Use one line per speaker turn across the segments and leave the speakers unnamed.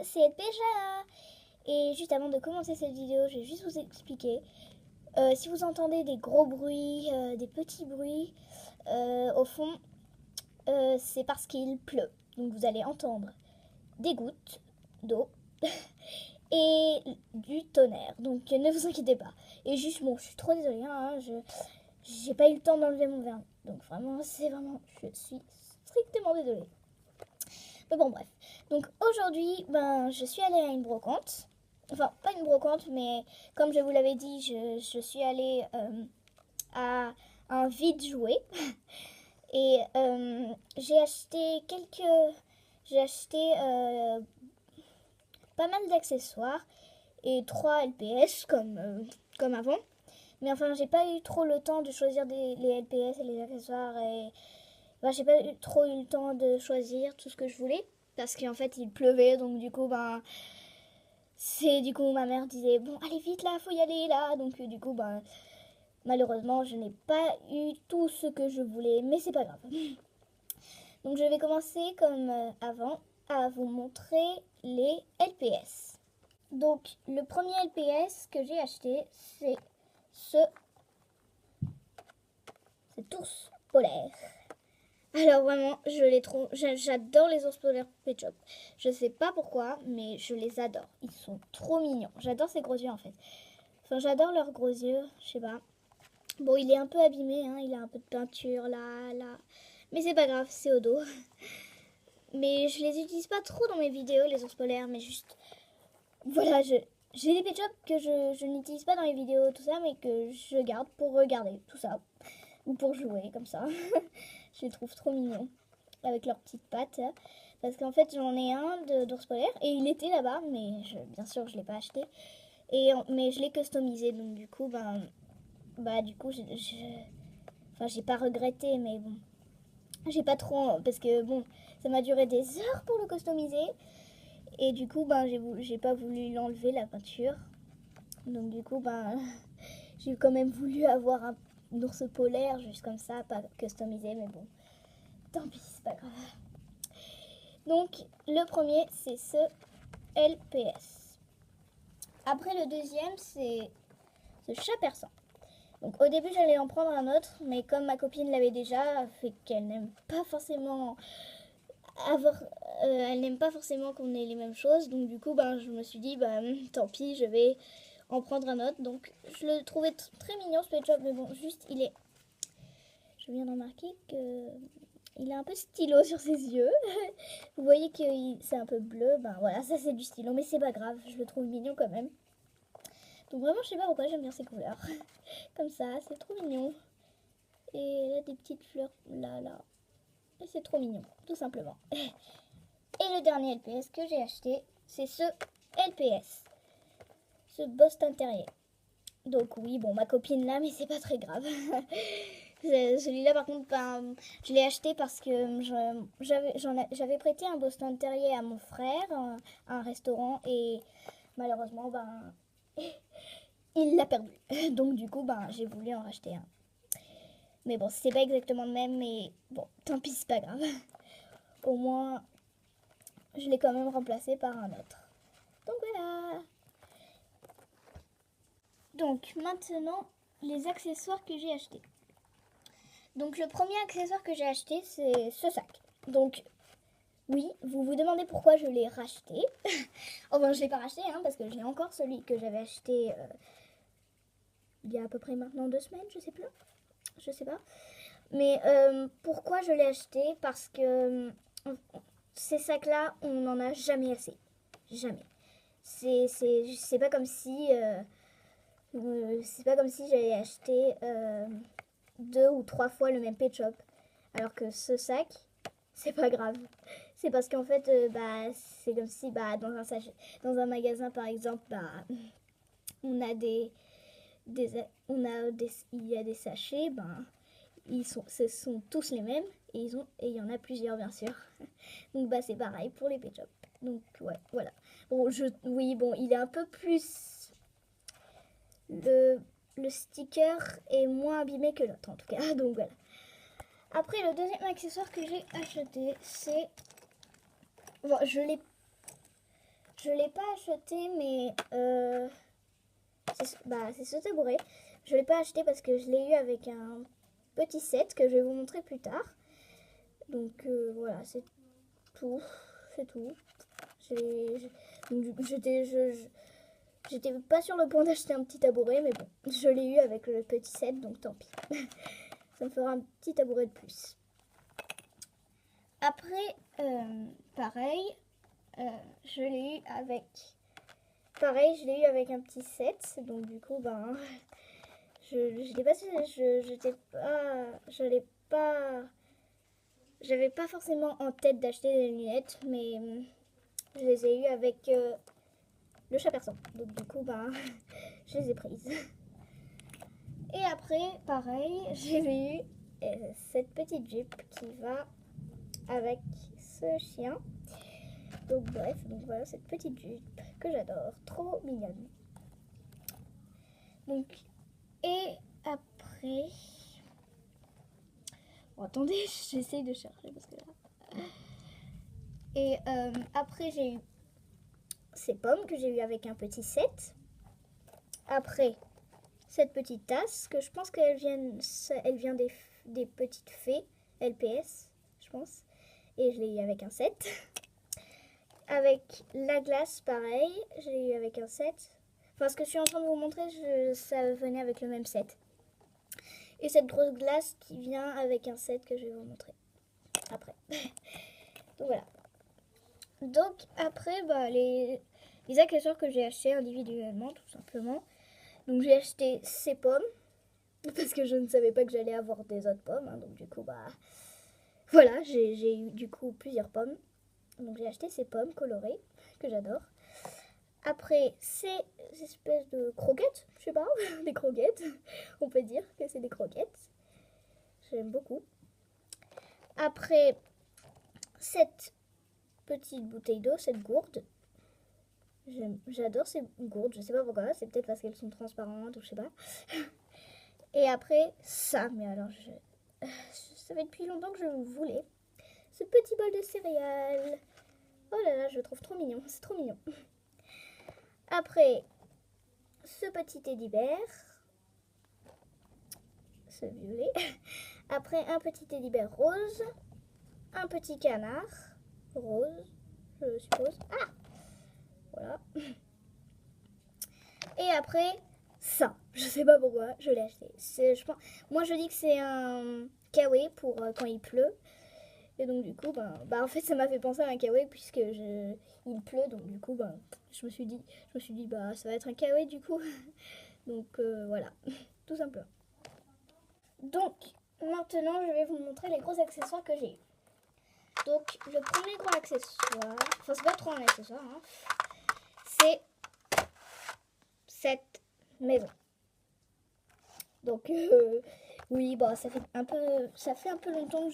c'est Péja. Et juste avant de commencer cette vidéo, je vais juste vous expliquer. Si vous entendez des gros bruits, des petits bruits, au fond, c'est parce qu'il pleut. Donc vous allez entendre des gouttes d'eau et du tonnerre. Donc ne vous inquiétez pas. Et juste, bon, je suis trop désolée, hein, j'ai pas eu le temps d'enlever mon vernis. Donc vraiment, je suis strictement désolée. Mais bon, bref. Donc aujourd'hui, je suis allée à une brocante. Enfin, pas une brocante, mais comme je vous l'avais dit, je suis allée à un vide jouet. Et j'ai acheté pas mal d'accessoires et 3 LPS comme avant. Mais enfin, j'ai pas eu trop le temps de choisir les LPS et les accessoires. Et j'ai pas trop eu le temps de choisir tout ce que je voulais. Parce qu'en fait, il pleuvait. Donc du coup, ma mère disait, bon, allez vite là, faut y aller là. Donc du coup, malheureusement, je n'ai pas eu tout ce que je voulais. Mais c'est pas grave. Donc je vais commencer comme avant à vous montrer les LPS. Donc le premier LPS que j'ai acheté, c'est cet ours polaire. Alors vraiment, j'adore les ours polaires Pet Shop. Je sais pas pourquoi, mais je les adore. Ils sont trop mignons. J'adore ces gros yeux en fait. Enfin, j'adore leurs gros yeux, je sais pas. Bon, il est un peu abîmé, hein, il a un peu de peinture là, là. Mais c'est pas grave, c'est au dos. Mais je les utilise pas trop dans mes vidéos, les ours polaires, mais juste... Voilà, j'ai des Pet Shop que je n'utilise pas dans les vidéos, tout ça, mais que je garde pour regarder, tout ça. Ou pour jouer, comme ça. Je les trouve trop mignons, avec leurs petites pattes. Parce qu'en fait, j'en ai un d'ours polaire, et il était là-bas, mais bien sûr, je ne l'ai pas acheté. Mais je l'ai customisé, donc du coup, du coup, j'ai pas regretté, mais bon. J'ai pas trop, parce que bon, ça m'a duré des heures pour le customiser. Et du coup, j'ai pas voulu l'enlever, la peinture. Donc du coup, j'ai quand même voulu avoir un ours polaire, juste comme ça, pas customisé, mais bon. Tant pis, c'est pas grave. Donc, le premier, c'est ce LPS. Après, le deuxième, c'est ce chat persan. Donc, au début, j'allais en prendre un autre, mais comme ma copine l'avait déjà, fait qu'elle n'aime pas forcément elle n'aime pas forcément qu'on ait les mêmes choses. Donc, du coup, je me suis dit, tant pis, je vais en prendre un autre. Donc, je le trouvais très mignon, ce Pet Shop, mais bon, juste, je viens de remarquer que il est un peu stylo sur ses yeux. Vous voyez que c'est un peu bleu. Voilà, ça c'est du stylo, mais c'est pas grave. Je le trouve mignon quand même. Donc vraiment, je sais pas pourquoi j'aime bien ces couleurs. Comme ça, c'est trop mignon. Et là, des petites fleurs là, là. Et c'est trop mignon, tout simplement. Et le dernier LPS que j'ai acheté, c'est ce LPS. Ce Boston Terrier. Donc oui, bon, ma copine là, mais c'est pas très grave. Celui-là, par contre, je l'ai acheté parce que j'avais prêté un Boston Terrier à mon frère à un restaurant et malheureusement, il l'a perdu. Donc du coup, j'ai voulu en racheter un. Mais bon, c'est pas exactement le même, mais bon, tant pis, c'est pas grave. Au moins, je l'ai quand même remplacé par un autre. Donc voilà. Donc maintenant, les accessoires que j'ai achetés. Donc le premier accessoire que j'ai acheté, c'est ce sac. Donc oui, vous vous demandez pourquoi je l'ai racheté. Enfin, je ne l'ai pas racheté, hein, parce que j'ai encore celui que j'avais acheté il y a à peu près maintenant 2 semaines, je sais plus. Je sais pas. Mais pourquoi je l'ai acheté? Parce que ces sacs-là, on n'en a jamais assez. Jamais. C'est pas comme si... c'est pas comme si j'avais acheté 2 ou 3 fois le même Pet Shop. Alors que ce sac, c'est pas grave. C'est parce qu'en fait, c'est comme si dans un magasin par exemple, on a il y a des sachets, ce sont tous les mêmes et il y en a plusieurs bien sûr. Donc c'est pareil pour les Pet Shop. Donc ouais, voilà. Bon, il est un peu plus le sticker est moins abîmé que l'autre en tout cas. Donc voilà. Après, le deuxième accessoire que j'ai acheté, c'est... Bon, je je l'ai pas acheté, mais c'est ce tabouret. Je l'ai pas acheté parce que je l'ai eu avec un petit set que je vais vous montrer plus tard. Donc voilà, c'est tout. C'est tout. J'étais pas sur le point d'acheter un petit tabouret, mais bon, je l'ai eu avec le petit set, donc tant pis. Ça me fera un petit tabouret de plus. Après, pareil, je l'ai eu avec... Pareil, je l'ai eu avec un petit set, donc du coup, ben... J'avais pas forcément en tête d'acheter des lunettes, mais je les ai eues avec le chat persan. Donc du coup, ben, je les ai prises. Et après, pareil, j'ai eu cette petite jupe qui va avec ce chien. Donc bref, donc voilà cette petite jupe que j'adore, trop mignonne. Donc, et après... Bon, attendez, j'essaye de chercher parce que là... Et après, j'ai eu ces pommes que j'ai eu avec un petit set. Après, cette petite tasse que je pense qu'elle vient des petites fées LPS, je pense. Et je l'ai eu avec un set. Avec la glace, pareil, je l'ai eu avec un set. Enfin, ce que je suis en train de vous montrer, ça venait avec le même set. Et cette grosse glace qui vient avec un set que je vais vous montrer après. Donc voilà. Donc après, bah, les accessoires que j'ai achetés individuellement, tout simplement. Donc j'ai acheté ces pommes, parce que je ne savais pas que j'allais avoir des autres pommes. Hein, donc du coup, bah voilà, j'ai eu du coup plusieurs pommes. Donc j'ai acheté ces pommes colorées, que j'adore. Après, ces espèces de croquettes, je sais pas, des croquettes. On peut dire que c'est des croquettes. J'aime beaucoup. Après, cette petite bouteille d'eau, cette gourde. J'adore ces gourdes, je sais pas pourquoi, c'est peut-être parce qu'elles sont transparentes ou je sais pas. Et après, ça, mais alors, ça fait depuis longtemps que je voulais. Ce petit bol de céréales. Oh là là, je le trouve trop mignon, c'est trop mignon. Après, ce petit teddy-bear. Ce violet. Après, un petit teddy-bear rose. Un petit canard rose, je suppose. Ah! Voilà. Et après, ça. Je sais pas pourquoi, je l'ai acheté. Moi, je dis que c'est un kawaii pour quand il pleut. Et donc, du coup, en fait, ça m'a fait penser à un kawaii puisque il pleut. Donc, du coup, je me suis dit, ça va être un kawaii du coup. Donc, voilà, tout simplement. Donc, maintenant, je vais vous montrer les gros accessoires que j'ai eu. Donc, le premier gros accessoire, enfin, c'est pas trop un accessoire, hein, c'est cette maison. Donc, oui, ça fait un peu longtemps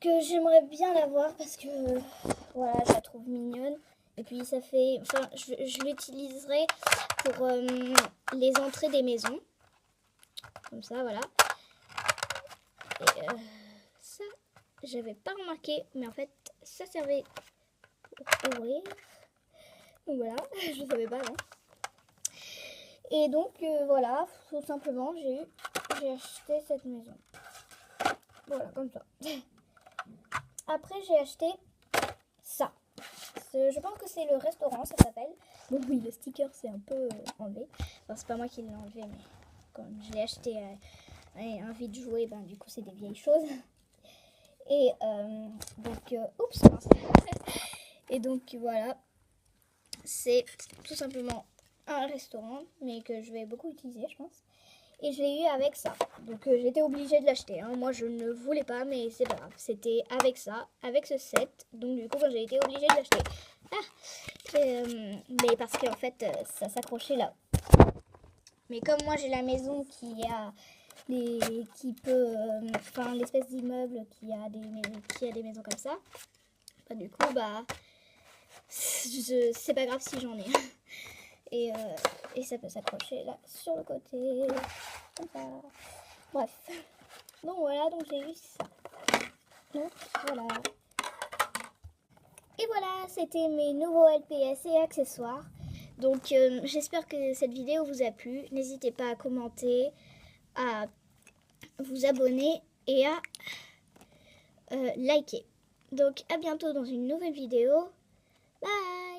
que j'aimerais bien l'avoir parce que, voilà, je la trouve mignonne. Et puis, je l'utiliserai pour les entrées des maisons. Comme ça, voilà. Et ça, j'avais pas remarqué, mais en fait, ça servait pour ouvrir. Donc voilà, je ne savais pas avant. Et donc voilà, tout simplement, j'ai acheté cette maison. Voilà, comme ça. Après, j'ai acheté ça. Je pense que c'est le restaurant, ça s'appelle. Bon, oui, le sticker, c'est un peu enlevé. Enfin, c'est pas moi qui l'ai enlevé, mais comme je l'ai acheté un vide jouet, du coup, c'est des vieilles choses. Et donc, oups, mince. Et donc, voilà. C'est tout simplement un restaurant, mais que je vais beaucoup utiliser, je pense. Et je l'ai eu avec ça. Donc j'étais obligée de l'acheter. Hein. Moi, je ne voulais pas, mais c'est pas grave. C'était avec ça, avec ce set. Donc du coup, j'ai été obligée de l'acheter. Mais parce qu'en fait, ça s'accrochait là. Mais comme moi, j'ai la maison qui a l'espèce d'immeuble qui a des maisons comme ça. Du coup, c'est pas grave si j'en ai. Et ça peut s'accrocher là sur le côté. Comme ça. Bref. Donc voilà, donc j'ai eu ça. Donc voilà. Et voilà, c'était mes nouveaux LPS et accessoires. Donc j'espère que cette vidéo vous a plu. N'hésitez pas à commenter, à vous abonner et à liker. Donc à bientôt dans une nouvelle vidéo. Bye!